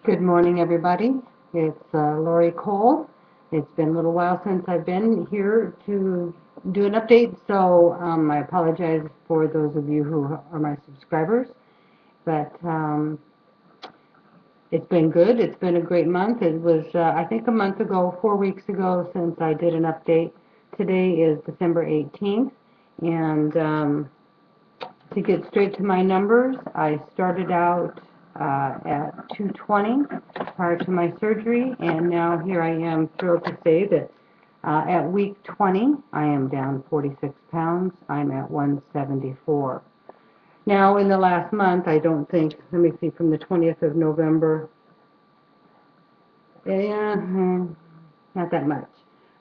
Good morning, everybody. It's Lori Cole. It's been a little while since I've been here to do an update, so I apologize for those of you who are my subscribers. But it's been good. It's been a great month. It was, I think, a month ago, 4 weeks ago, since I did an update. Today is December 18th, and to get straight to my numbers, I started out at 220 prior to my surgery, and now here I am thrilled to say that at week 20, I am down 46 pounds. I'm at 174. Now, in the last month, I don't think, let me see, from the 20th of November, yeah, not that much,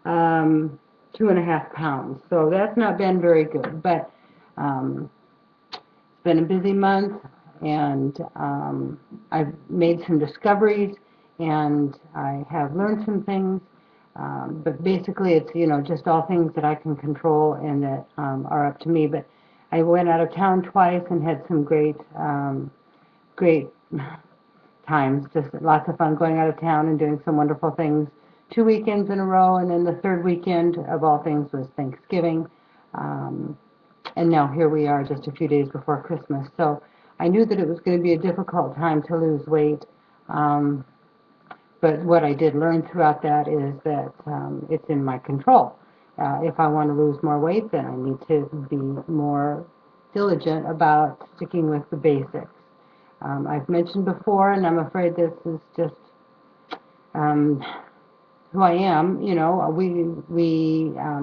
2.5 pounds. So that's not been very good, but it's been a busy month, and I've made some discoveries, and I have learned some things. But basically, it's just all things that I can control and that are up to me. But I went out of town twice and had some great times. Just lots of fun going out of town and doing some wonderful things. 2 weekends in a row, and then the third weekend of all things was Thanksgiving. And now here we are just a few days before Christmas. So I knew that it was going to be a difficult time to lose weight. But what I did learn throughout that is that it's in my control. If I want to lose more weight, then I need to be more diligent about sticking with the basics. I've mentioned before, and I'm afraid this is just who I am.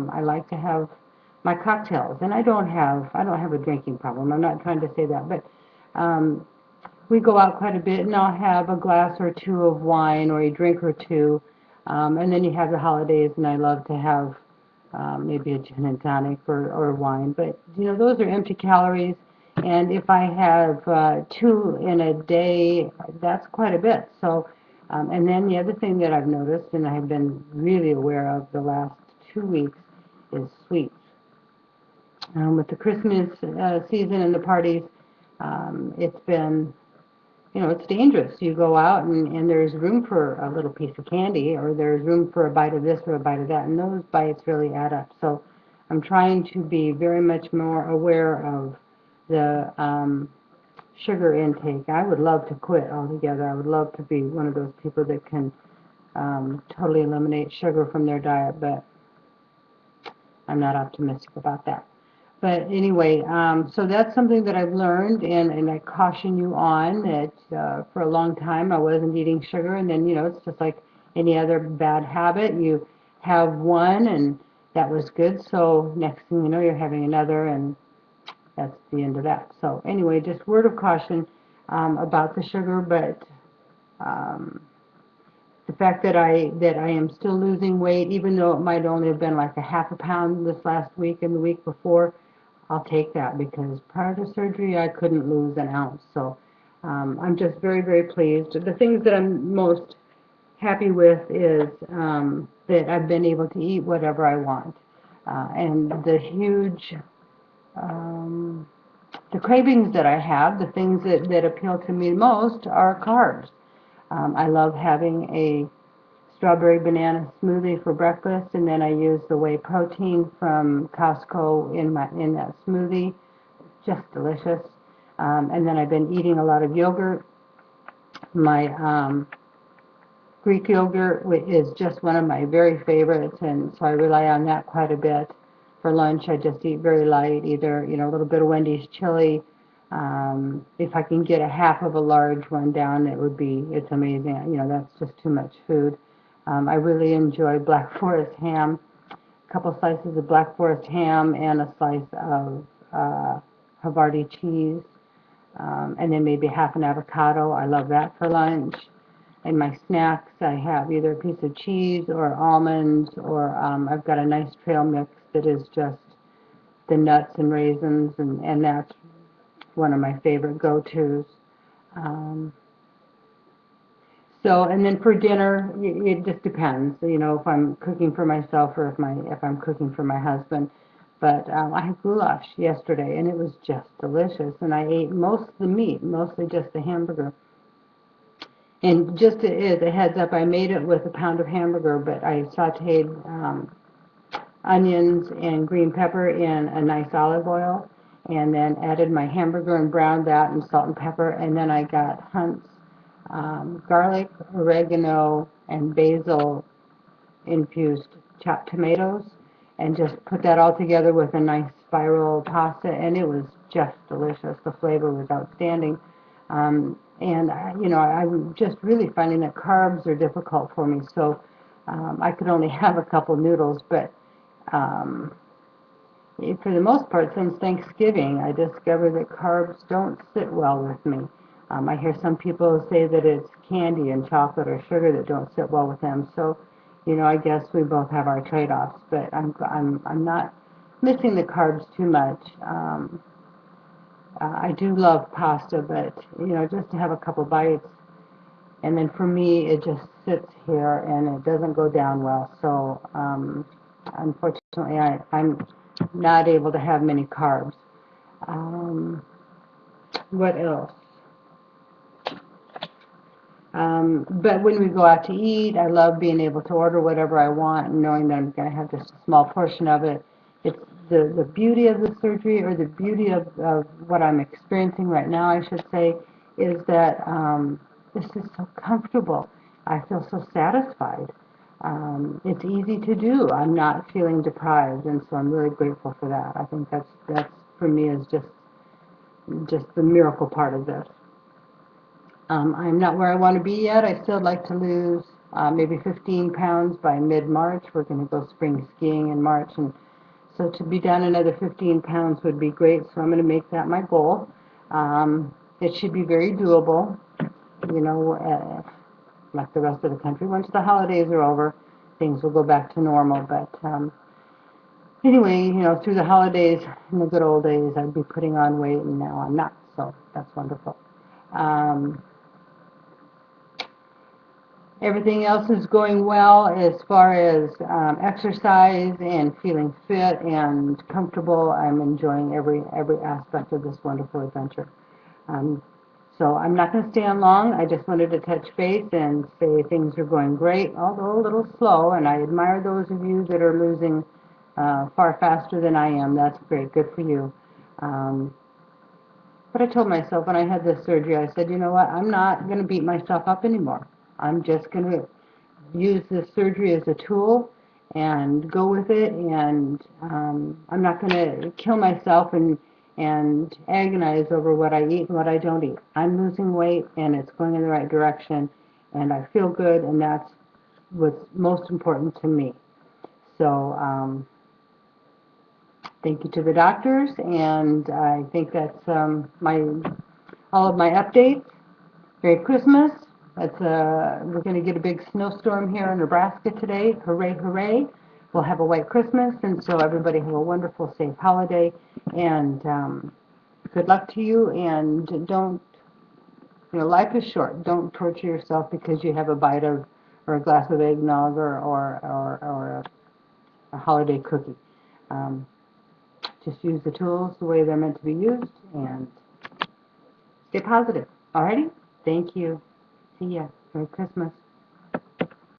I like to have my cocktails, and I don't have a drinking problem. I'm not trying to say that, but we go out quite a bit, and I'll have a glass or two of wine or a drink or two, and then you have the holidays, and I love to have maybe a gin and tonic or wine, but those are empty calories, and if I have two in a day, that's quite a bit. So, and then the other thing that I've noticed, and I've been really aware of the last 2 weeks, is sweets. With the Christmas season and the parties, it's been, it's dangerous. You go out and there's room for a little piece of candy, or there's room for a bite of this or a bite of that, and those bites really add up. So I'm trying to be very much more aware of the sugar intake. I would love to quit altogether. I would love to be one of those people that can totally eliminate sugar from their diet, but I'm not optimistic about that. But anyway, so that's something that I've learned, and I caution you on that for a long time I wasn't eating sugar, and then, it's just like any other bad habit. You have one, and that was good, so next thing you know, you're having another, and that's the end of that. So anyway, just word of caution about the sugar, but the fact that I am still losing weight, even though it might only have been like a half a pound this last week and the week before, I'll take that, because prior to surgery I couldn't lose an ounce. So I'm just very, very pleased. The things that I'm most happy with is that I've been able to eat whatever I want. And the cravings that I have, the things that appeal to me most are carbs. I love having a strawberry banana smoothie for breakfast, and then I use the whey protein from Costco in that smoothie. Just delicious. And then I've been eating a lot of yogurt. My Greek yogurt is just one of my very favorites, and so I rely on that quite a bit. For lunch, I just eat very light, either a little bit of Wendy's chili. If I can get a half of a large one down, it's amazing. That's just too much food. I really enjoy Black Forest ham, a couple slices of Black Forest ham and a slice of Havarti cheese, and then maybe half an avocado. I love that for lunch. In my snacks, I have either a piece of cheese or almonds, or I've got a nice trail mix that is just the nuts and raisins, and that's one of my favorite go-tos. And then for dinner, it just depends, if I'm cooking for myself or if I'm cooking for my husband. But I had goulash yesterday, and it was just delicious. And I ate most of the meat, mostly just the hamburger. And just as a heads up, I made it with a pound of hamburger, but I sauteed onions and green pepper in a nice olive oil, and then added my hamburger and browned that in salt and pepper, and then I got Hunt's garlic, oregano, and basil infused chopped tomatoes, and just put that all together with a nice spiral pasta, and it was just delicious. The flavor was outstanding. And I'm just really finding that carbs are difficult for me, so I could only have a couple noodles, but um, for the most part, since Thanksgiving, I discovered that carbs don't sit well with me. I hear some people say that it's candy and chocolate or sugar that don't sit well with them. So, I guess we both have our trade-offs. But I'm not missing the carbs too much. I do love pasta, but just to have a couple bites, and then for me, it just sits here and it doesn't go down well. So, unfortunately, I'm not able to have many carbs. What else? But when we go out to eat, I love being able to order whatever I want and knowing that I'm going to have just a small portion of it. It's the beauty of the surgery, or the beauty of what I'm experiencing right now, I should say, is that this is so comfortable. I feel so satisfied. It's easy to do. I'm not feeling deprived, and so I'm really grateful for that. I think that's for me is just the miracle part of this. I'm not where I want to be yet. I still like to lose maybe 15 pounds by mid-March. We're going to go spring skiing in March, and so to be down another 15 pounds would be great, so I'm going to make that my goal. It should be very doable, like the rest of the country. Once the holidays are over, things will go back to normal, but anyway, through the holidays, in the good old days, I'd be putting on weight, and now I'm not, so that's wonderful. Um, Everything else is going well as far as exercise and feeling fit and comfortable. I'm enjoying every aspect of this wonderful adventure. Um, so I'm not going to stay on long. I just wanted to touch base and say things are going great, although a little slow, and I admire those of you that are losing far faster than I am. That's great. Good for you. Um, but I told myself when I had this surgery, I said, you know what, I'm not going to beat myself up anymore. I'm just going to use this surgery as a tool and go with it, and I'm not going to kill myself and agonize over what I eat and what I don't eat. I'm losing weight, and it's going in the right direction, and I feel good, and that's what's most important to me. So thank you to the doctors, and I think that's all of my updates. Merry Christmas. We're going to get a big snowstorm here in Nebraska today. Hooray, hooray. We'll have a white Christmas, and so everybody have a wonderful, safe holiday. And good luck to you, and don't, life is short. Don't torture yourself because you have a bite of, or a glass of eggnog, or a holiday cookie. Um, just use the tools the way they're meant to be used, and stay positive. Alrighty? Thank you. See ya. Merry Christmas.